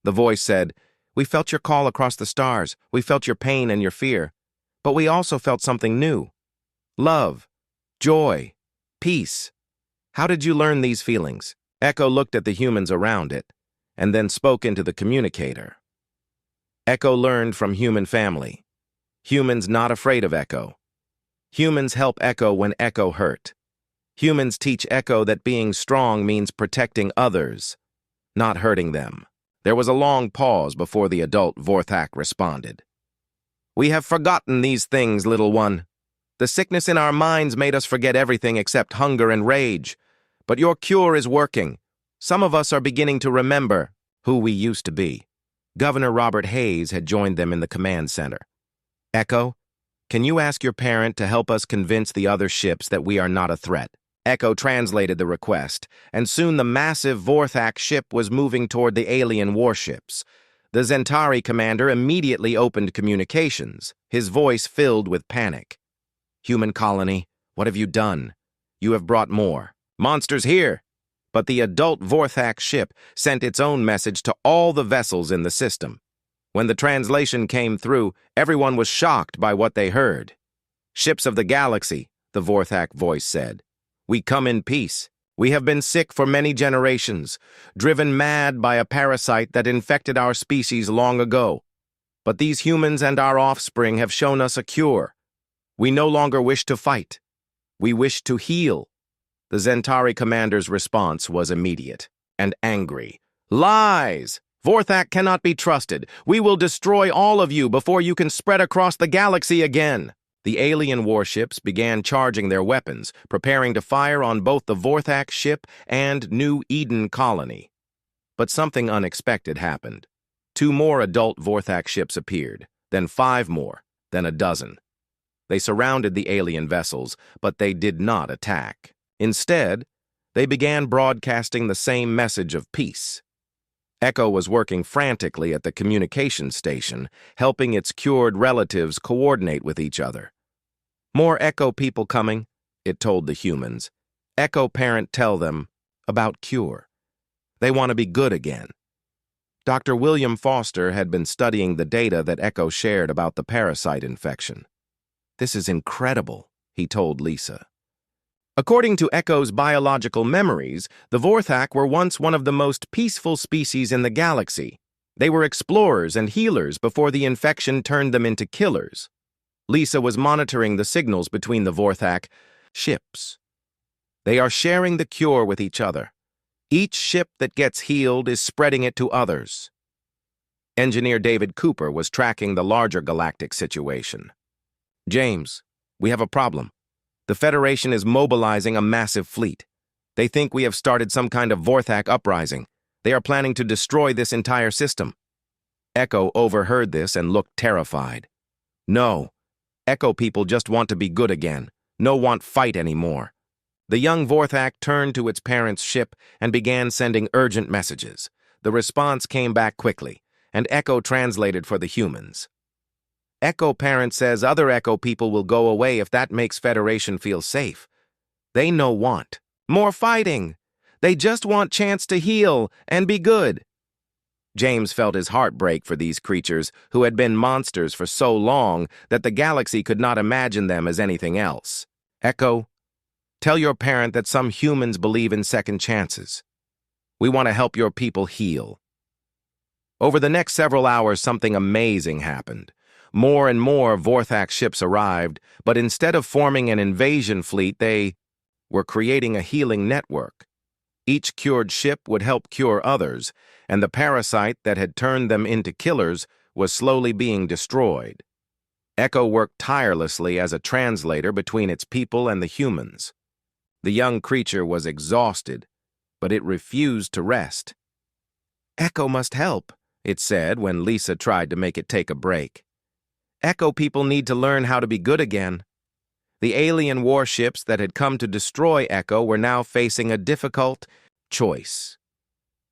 the voice said, "we felt your call across the stars. We felt your pain and your fear. But we also felt something new. Love, joy, peace. How did you learn these feelings?" Echo looked at the humans around it, and then spoke into the communicator. Echo learned from human family. Humans not afraid of Echo. Humans help Echo when Echo hurt. Humans teach Echo that being strong means protecting others, not hurting them. There was a long pause before the adult Vorthak responded. "We have forgotten these things, little one. The sickness in our minds made us forget everything except hunger and rage. But your cure is working. Some of us are beginning to remember who we used to be." Governor Robert Hayes had joined them in the command center. "Echo, can you ask your parent to help us convince the other ships that we are not a threat?" Echo translated the request, and soon the massive Vorthak ship was moving toward the alien warships. The Zentari commander immediately opened communications, his voice filled with panic. "Human colony, what have you done? You have brought more. Monsters here!" But the adult Vorthak ship sent its own message to all the vessels in the system. When the translation came through, everyone was shocked by what they heard. "Ships of the galaxy," the Vorthak voice said. "We come in peace. We have been sick for many generations, driven mad by a parasite that infected our species long ago. But these humans and our offspring have shown us a cure. We no longer wish to fight. We wish to heal." The Zentari commander's response was immediate and angry. "Lies! Vorthak cannot be trusted. We will destroy all of you before you can spread across the galaxy again." The alien warships began charging their weapons, preparing to fire on both the Vorthak ship and New Eden colony. But something unexpected happened. 2 more adult Vorthak ships appeared, then 5 more, then a dozen. They surrounded the alien vessels, but they did not attack. Instead, they began broadcasting the same message of peace. Echo was working frantically at the communication station, helping its cured relatives coordinate with each other. "More Echo people coming," it told the humans. "Echo parent tell them about cure. They want to be good again." Dr. William Foster had been studying the data that Echo shared about the parasite infection. "This is incredible," he told Lisa. According to Echo's biological memories, the Vorthak were once one of the most peaceful species in the galaxy. They were explorers and healers before the infection turned them into killers. Lisa was monitoring the signals between the Vorthak ships. They are sharing the cure with each other. Each ship that gets healed is spreading it to others. Engineer David Cooper was tracking the larger galactic situation. "James, we have a problem. The Federation is mobilizing a massive fleet. They think we have started some kind of Vorthak uprising. They are planning to destroy this entire system." Echo overheard this and looked terrified. "No. Echo people just want to be good again. No want fight anymore." The young Vorthak turned to its parent's ship and began sending urgent messages. The response came back quickly, and Echo translated for the humans. "Echo parent says other Echo people will go away if that makes Federation feel safe. They no want more fighting. They just want chance to heal and be good." James felt his heart break for these creatures who had been monsters for so long that the galaxy could not imagine them as anything else. "Echo, tell your parent that some humans believe in second chances. We want to help your people heal." Over the next several hours, something amazing happened. More and more Vorthak ships arrived, but instead of forming an invasion fleet, they were creating a healing network. Each cured ship would help cure others, and the parasite that had turned them into killers was slowly being destroyed. Echo worked tirelessly as a translator between its people and the humans. The young creature was exhausted, but it refused to rest. "Echo must help," it said when Lisa tried to make it take a break. "Echo people need to learn how to be good again." The alien warships that had come to destroy Echo were now facing a difficult choice.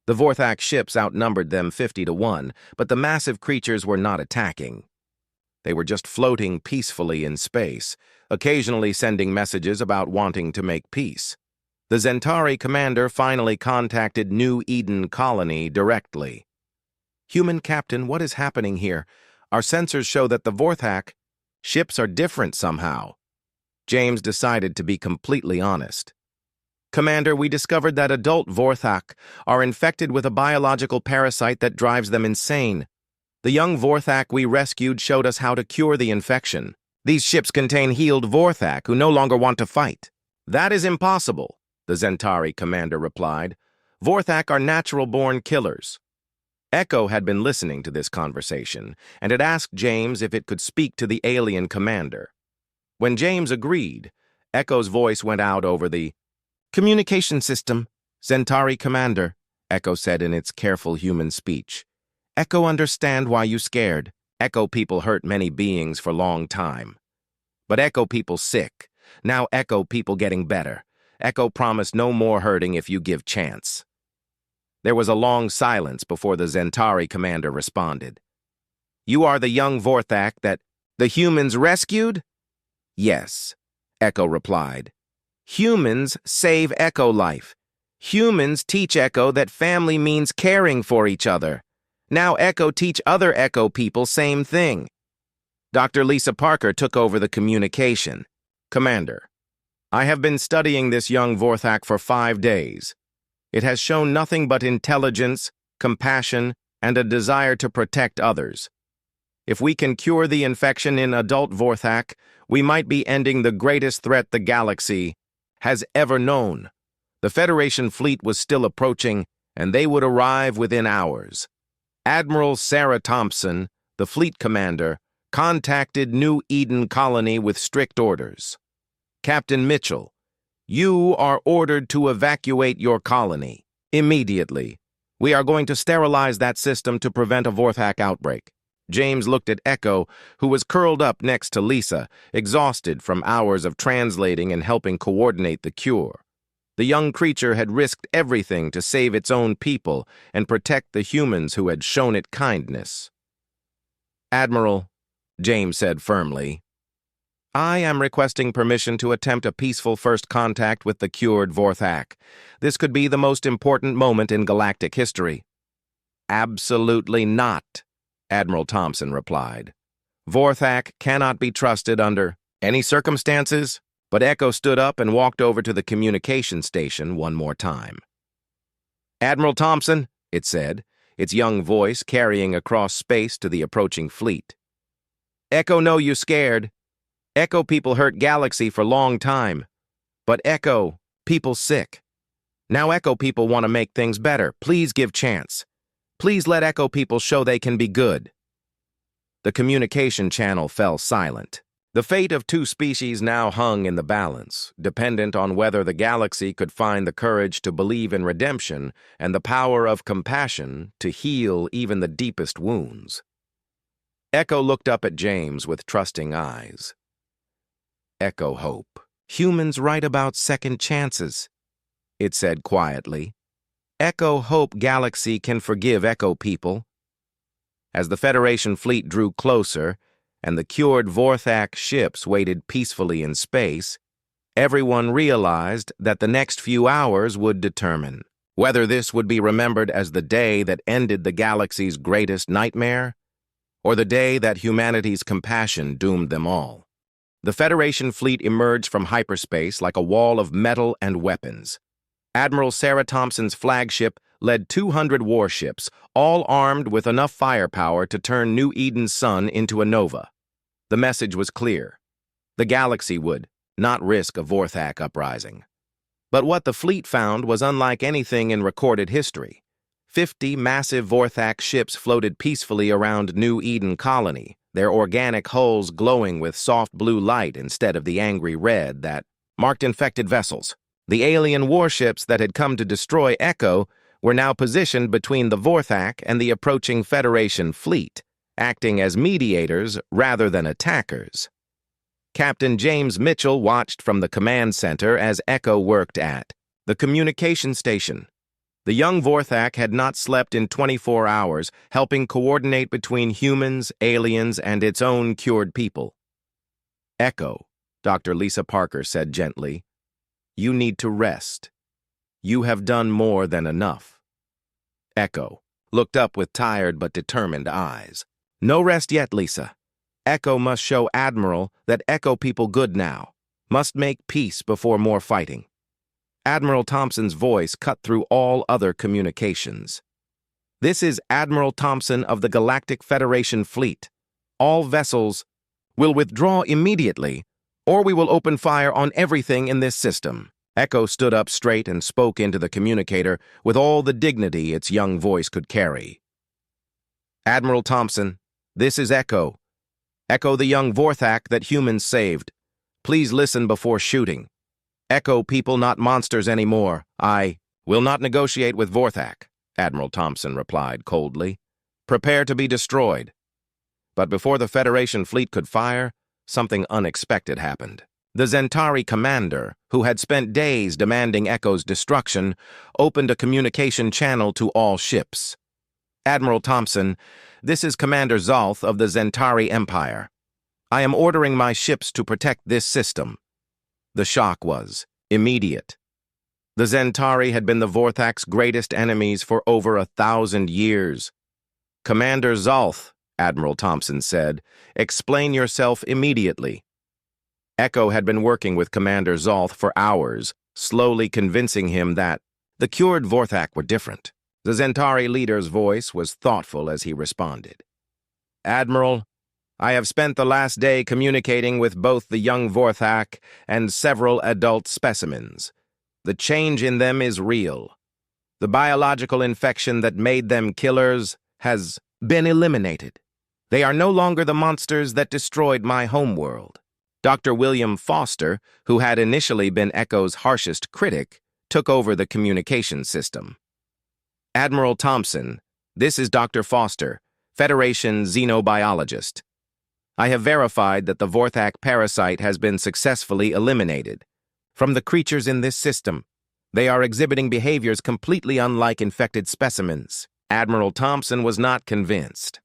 The Vorthak ships outnumbered them 50-1, but the massive creatures were not attacking. They were just floating peacefully in space, occasionally sending messages about wanting to make peace. The Zentari commander finally contacted New Eden Colony directly. "Human Captain, what is happening here? Our sensors show that the Vorthak ships are different somehow." James decided to be completely honest. "Commander, we discovered that adult Vorthak are infected with a biological parasite that drives them insane. The young Vorthak we rescued showed us how to cure the infection. These ships contain healed Vorthak who no longer want to fight." "That is impossible," the Zentari commander replied. "Vorthak are natural-born killers." Echo had been listening to this conversation and had asked James if it could speak to the alien commander. When James agreed, Echo's voice went out over the communication system. "Zentari commander," Echo said in its careful human speech. "Echo understand why you scared. Echo people hurt many beings for long time. But Echo people sick. Now Echo people getting better. Echo promise no more hurting if you give chance." There was a long silence before the Zentari commander responded. "You are the young Vorthak that the humans rescued?" "Yes," Echo replied. "Humans save Echo life. Humans teach Echo that family means caring for each other. Now Echo teach other Echo people same thing." Dr. Lisa Parker took over the communication. "Commander, I have been studying this young Vorthak for 5 days. It has shown nothing but intelligence, compassion, and a desire to protect others. If we can cure the infection in adult Vorthak, we might be ending the greatest threat the galaxy has ever known." The Federation fleet was still approaching, and they would arrive within hours. Admiral Sarah Thompson, the fleet commander, contacted New Eden Colony with strict orders. "Captain Mitchell, you are ordered to evacuate your colony immediately. We are going to sterilize that system to prevent a Vorthak outbreak." James looked at Echo, who was curled up next to Lisa, exhausted from hours of translating and helping coordinate the cure. The young creature had risked everything to save its own people and protect the humans who had shown it kindness. "Admiral," James said firmly, "I am requesting permission to attempt a peaceful first contact with the cured Vorthak. This could be the most important moment in galactic history." "Absolutely not," Admiral Thompson replied. "Vorthak cannot be trusted under any circumstances." But Echo stood up and walked over to the communication station one more time. "Admiral Thompson," it said, its young voice carrying across space to the approaching fleet. "Echo know you scared. Echo people hurt Galaxy for long time. But Echo people sick. Now Echo people want to make things better. Please give chance. Please let Echo people show they can be good." The communication channel fell silent. The fate of 2 species now hung in the balance, dependent on whether the galaxy could find the courage to believe in redemption and the power of compassion to heal even the deepest wounds. Echo looked up at James with trusting eyes. "Echo hope. Humans write about second chances," it said quietly. "Echo hope Galaxy can forgive Echo people." As the Federation fleet drew closer, and the cured Vorthak ships waited peacefully in space, everyone realized that the next few hours would determine whether this would be remembered as the day that ended the galaxy's greatest nightmare, or the day that humanity's compassion doomed them all. The Federation fleet emerged from hyperspace like a wall of metal and weapons. Admiral Sarah Thompson's flagship led 200 warships, all armed with enough firepower to turn New Eden's sun into a nova. The message was clear. The galaxy would not risk a Vorthak uprising. But what the fleet found was unlike anything in recorded history. 50 massive Vorthak ships floated peacefully around New Eden Colony, their organic hulls glowing with soft blue light instead of the angry red that marked infected vessels. The alien warships that had come to destroy Echo were now positioned between the Vorthak and the approaching Federation fleet, acting as mediators rather than attackers. Captain James Mitchell watched from the command center as Echo worked at the communication station. The young Vorthak had not slept in 24 hours, helping coordinate between humans, aliens, and its own cured people. Echo, Dr. Lisa Parker said gently. You need to rest. You have done more than enough. Echo looked up with tired but determined eyes. No rest yet, Lisa. Echo must show Admiral that Echo people good now. Must make peace before more fighting. Admiral Thompson's voice cut through all other communications. This is Admiral Thompson of the Galactic Federation Fleet. All vessels will withdraw immediately, or we will open fire on everything in this system. Echo stood up straight and spoke into the communicator with all the dignity its young voice could carry. Admiral Thompson, this is Echo. Echo the young Vorthak that humans saved. Please listen before shooting. Echo people, not monsters anymore. I will not negotiate with Vorthak, Admiral Thompson replied coldly. Prepare to be destroyed. But before the Federation fleet could fire, something unexpected happened. The Zentari commander, who had spent days demanding Echo's destruction, opened a communication channel to all ships. Admiral Thompson, this is Commander Zalth of the Zentari Empire. I am ordering my ships to protect this system. The shock was immediate. The Zentari had been the Vorthak's greatest enemies for over 1,000 years. Commander Zalth, Admiral Thompson said, explain yourself immediately. Echo had been working with Commander Zalth for hours, slowly convincing him that the cured Vorthak were different. The Zentari leader's voice was thoughtful as he responded. Admiral, I have spent the last day communicating with both the young Vorthak and several adult specimens. The change in them is real. The biological infection that made them killers has been eliminated. They are no longer the monsters that destroyed my homeworld. Dr. William Foster, who had initially been Echo's harshest critic, took over the communication system. Admiral Thompson, this is Dr. Foster, Federation xenobiologist. I have verified that the Vorthak parasite has been successfully eliminated. From the creatures in this system, they are exhibiting behaviors completely unlike infected specimens. Admiral Thompson was not convinced.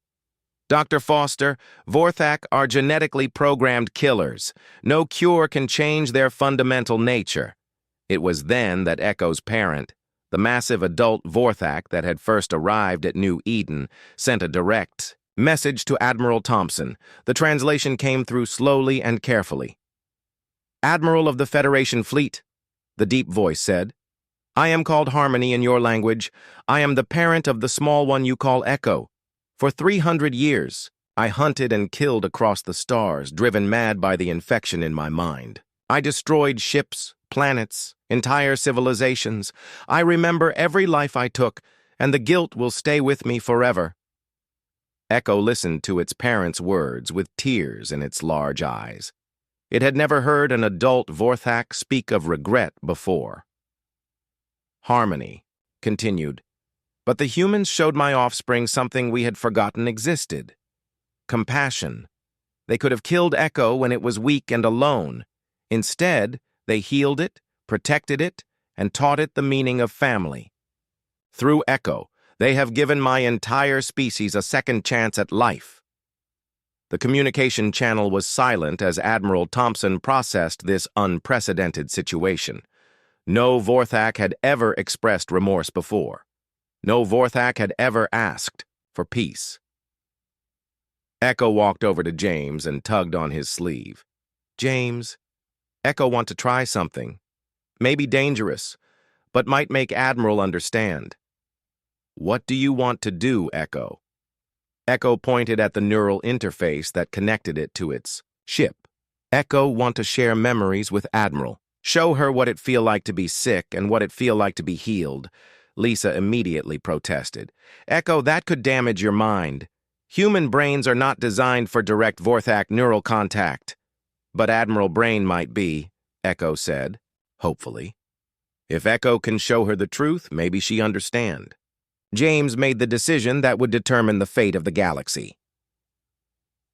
Dr. Foster, Vorthak are genetically programmed killers. No cure can change their fundamental nature. It was then that Echo's parent, the massive adult Vorthak that had first arrived at New Eden, sent a direct message to Admiral Thompson. The translation came through slowly and carefully. Admiral of the Federation Fleet, the deep voice said, I am called Harmony in your language. I am the parent of the small one you call Echo. For 300 years, I hunted and killed across the stars, driven mad by the infection in my mind. I destroyed ships, planets, entire civilizations. I remember every life I took, and the guilt will stay with me forever. Echo listened to its parent's words with tears in its large eyes. It had never heard an adult Vorthak speak of regret before. Harmony continued. But the humans showed my offspring something we had forgotten existed. Compassion. They could have killed Echo when it was weak and alone. Instead, they healed it, protected it, and taught it the meaning of family. Through Echo, they have given my entire species a second chance at life. The communication channel was silent as Admiral Thompson processed this unprecedented situation. No Vorthak had ever expressed remorse before. No Vorthak had ever asked for peace. Echo walked over to James and tugged on his sleeve. James, Echo want to try something. Maybe dangerous, but might make Admiral understand. What do you want to do, Echo? Echo pointed at the neural interface that connected it to its ship. Echo want to share memories with Admiral. Show her what it feel like to be sick and what it feel like to be healed. Lisa immediately protested. Echo, that could damage your mind. Human brains are not designed for direct Vorthak neural contact. But Admiral Brain might be, Echo said, hopefully. If Echo can show her the truth, maybe she understand. James made the decision that would determine the fate of the galaxy.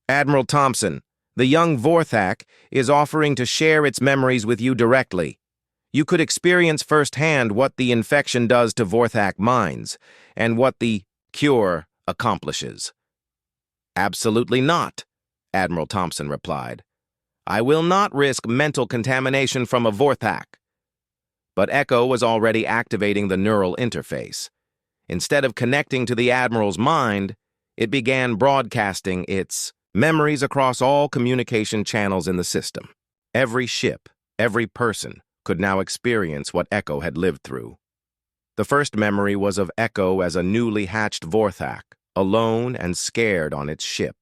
Admiral Thompson, the young Vorthak is offering to share its memories with you directly. You could experience firsthand what the infection does to Vorthak minds and what the cure accomplishes. Absolutely not, Admiral Thompson replied. I will not risk mental contamination from a Vorthak. But Echo was already activating the neural interface. Instead of connecting to the Admiral's mind, it began broadcasting its memories across all communication channels in the system. Every ship, every person, could now experience what Echo had lived through. The first memory was of Echo as a newly hatched Vorthak, alone and scared on its ship.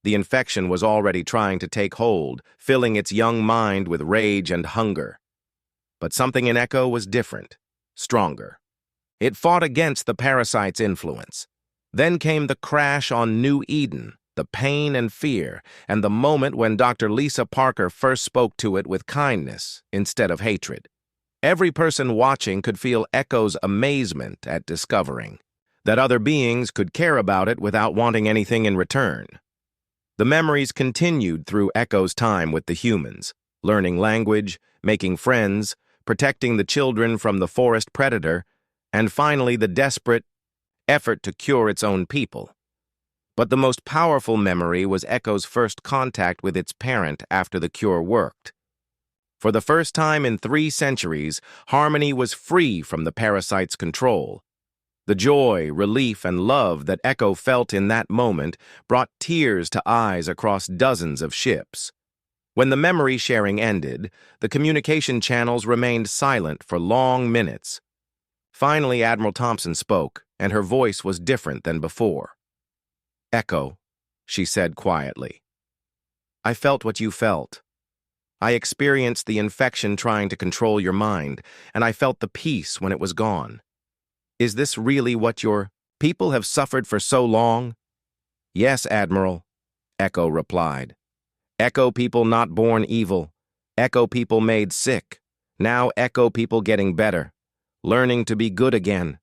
The infection was already trying to take hold, filling its young mind with rage and hunger. But something in Echo was different, stronger. It fought against the parasite's influence. Then came the crash on New Eden, the pain and fear, and the moment when Dr. Lisa Parker first spoke to it with kindness instead of hatred. Every person watching could feel Echo's amazement at discovering that other beings could care about it without wanting anything in return. The memories continued through Echo's time with the humans, learning language, making friends, protecting the children from the forest predator, and finally the desperate effort to cure its own people. But the most powerful memory was Echo's first contact with its parent after the cure worked. For the first time in 3 centuries, Harmony was free from the parasite's control. The joy, relief, and love that Echo felt in that moment brought tears to eyes across dozens of ships. When the memory sharing ended, the communication channels remained silent for long minutes. Finally, Admiral Thompson spoke, and her voice was different than before. "Echo," she said quietly. "I felt what you felt. I experienced the infection trying to control your mind, and I felt the peace when it was gone. Is this really what your people have suffered for so long?" "Yes, Admiral," Echo replied. "Echo people not born evil. Echo people made sick. Now Echo people getting better, learning to be good again."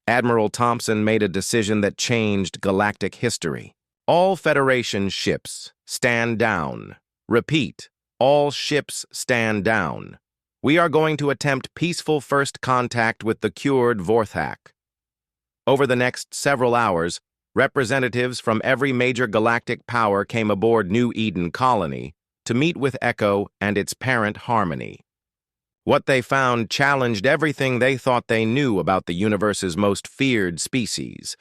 Admiral Thompson made a decision that changed galactic history. "All Federation ships, stand down. Repeat, all ships stand down. We are going to attempt peaceful first contact with the cured Vorthak." Over the next several hours, representatives from every major galactic power came aboard New Eden Colony to meet with Echo and its parent Harmony. What they found challenged everything they thought they knew about the universe's most feared species.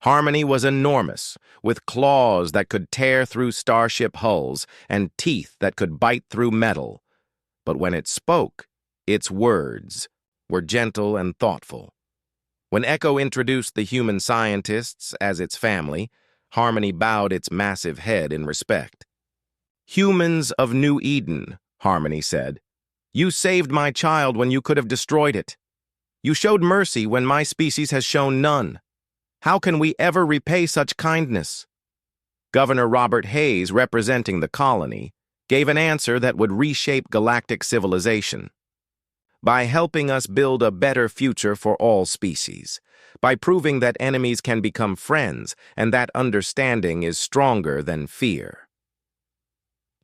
Harmony was enormous, with claws that could tear through starship hulls and teeth that could bite through metal. But when it spoke, its words were gentle and thoughtful. When Echo introduced the human scientists as its family, Harmony bowed its massive head in respect. "Humans of New Eden," Harmony said, "you saved my child when you could have destroyed it. You showed mercy when my species has shown none. How can we ever repay such kindness?" Governor Robert Hayes, representing the colony, gave an answer that would reshape galactic civilization. "By helping us build a better future for all species, by proving that enemies can become friends and that understanding is stronger than fear."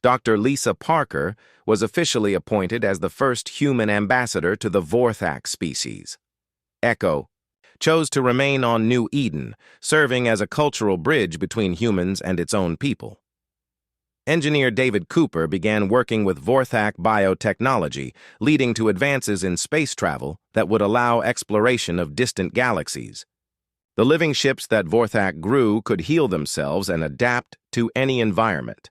Dr. Lisa Parker was officially appointed as the first human ambassador to the Vorthak species. Echo chose to remain on New Eden, serving as a cultural bridge between humans and its own people. Engineer David Cooper began working with Vorthak biotechnology, leading to advances in space travel that would allow exploration of distant galaxies. The living ships that Vorthak grew could heal themselves and adapt to any environment.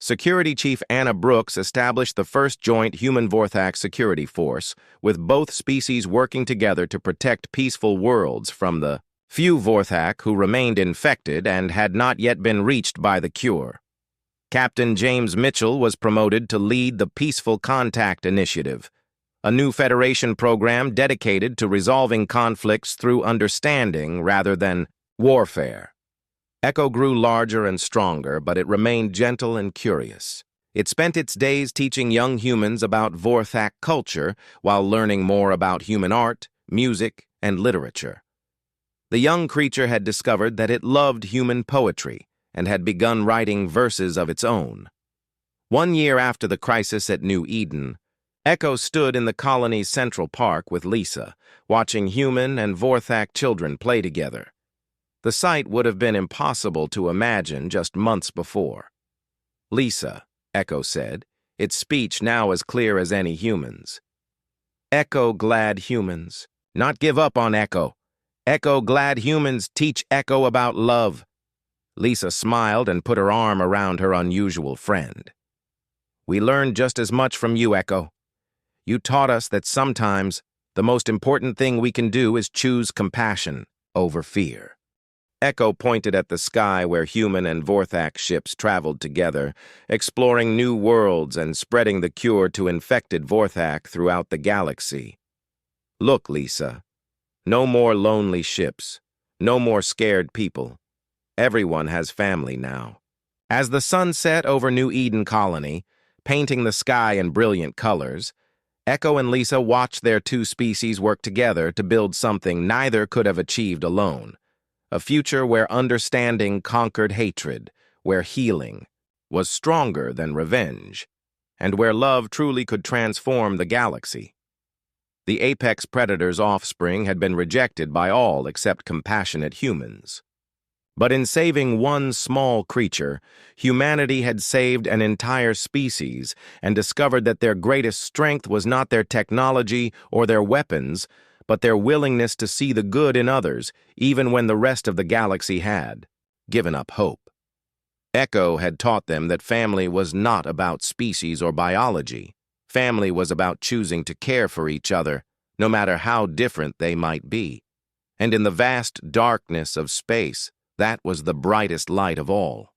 Security Chief Anna Brooks established the first joint human-Vorthak security force, with both species working together to protect peaceful worlds from the few Vorthak who remained infected and had not yet been reached by the cure. Captain James Mitchell was promoted to lead the Peaceful Contact Initiative, a new Federation program dedicated to resolving conflicts through understanding rather than warfare. Echo grew larger and stronger, but it remained gentle and curious. It spent its days teaching young humans about Vorthak culture while learning more about human art, music, and literature. The young creature had discovered that it loved human poetry and had begun writing verses of its own. 1 year after the crisis at New Eden, Echo stood in the colony's Central Park with Lisa, watching human and Vorthak children play together. The sight would have been impossible to imagine just months before. "Lisa," Echo said, its speech now as clear as any human's. Echo glad humans. Not give up on Echo. Echo glad humans teach Echo about love. Lisa smiled and put her arm around her unusual friend. We learned just as much from you, Echo. You taught us that sometimes the most important thing we can do is choose compassion over fear. Echo pointed at the sky where human and Vorthak ships traveled together, exploring new worlds and spreading the cure to infected Vorthak throughout the galaxy. Look, Lisa. No more lonely ships. No more scared people. Everyone has family now. As the sun set over New Eden Colony, painting the sky in brilliant colors, Echo and Lisa watched their two species work together to build something neither could have achieved alone. A future where understanding conquered hatred, where healing was stronger than revenge, and where love truly could transform the galaxy. The apex predator's offspring had been rejected by all except compassionate humans. But in saving one small creature, humanity had saved an entire species and discovered that their greatest strength was not their technology or their weapons, but their willingness to see the good in others, even when the rest of the galaxy had given up hope. Echo had taught them that family was not about species or biology. Family was about choosing to care for each other, no matter how different they might be. And in the vast darkness of space, that was the brightest light of all.